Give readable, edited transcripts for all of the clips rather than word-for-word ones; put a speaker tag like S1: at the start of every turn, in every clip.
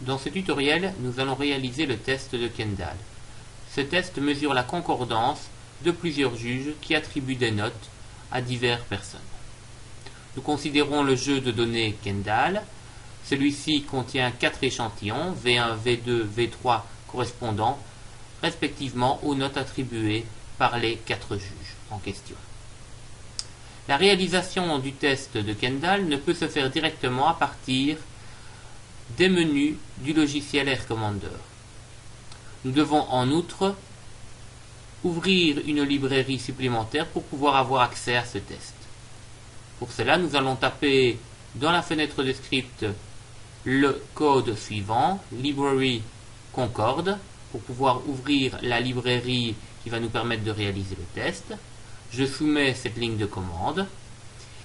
S1: Dans ce tutoriel, nous allons réaliser le test de Kendall. Ce test mesure la concordance de plusieurs juges qui attribuent des notes à diverses personnes. Nous considérons le jeu de données Kendall. Celui-ci contient 4 échantillons, V1, V2, V3 correspondant respectivement aux notes attribuées par les 4 juges en question. La réalisation du test de Kendall ne peut se faire directement à partir des menus du logiciel Air Commander. Nous devons en outre ouvrir une librairie supplémentaire pour pouvoir avoir accès à ce test. Pour cela, nous allons taper dans la fenêtre de script le code suivant, library concorde, pour pouvoir ouvrir la librairie qui va nous permettre de réaliser le test. Je soumets cette ligne de commande.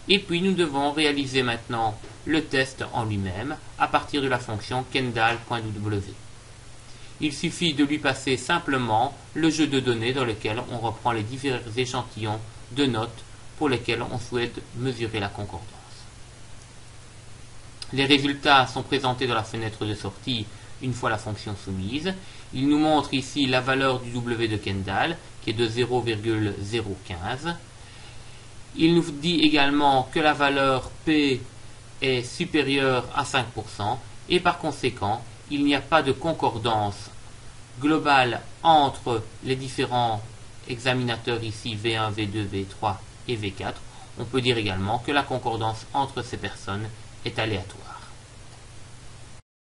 S1: Et puis nous devons réaliser maintenant le test en lui-même à partir de la fonction kendall.w. Il suffit de lui passer simplement le jeu de données dans lequel on reprend les divers échantillons de notes pour lesquels on souhaite mesurer la concordance. Les résultats sont présentés dans la fenêtre de sortie une fois la fonction soumise. Il nous montre ici la valeur du W de Kendall qui est de 0,015. Il nous dit également que la valeur P est supérieure à 5% et par conséquent, il n'y a pas de concordance globale entre les différents examinateurs ici V1, V2, V3 et V4. On peut dire également que la concordance entre ces personnes est aléatoire.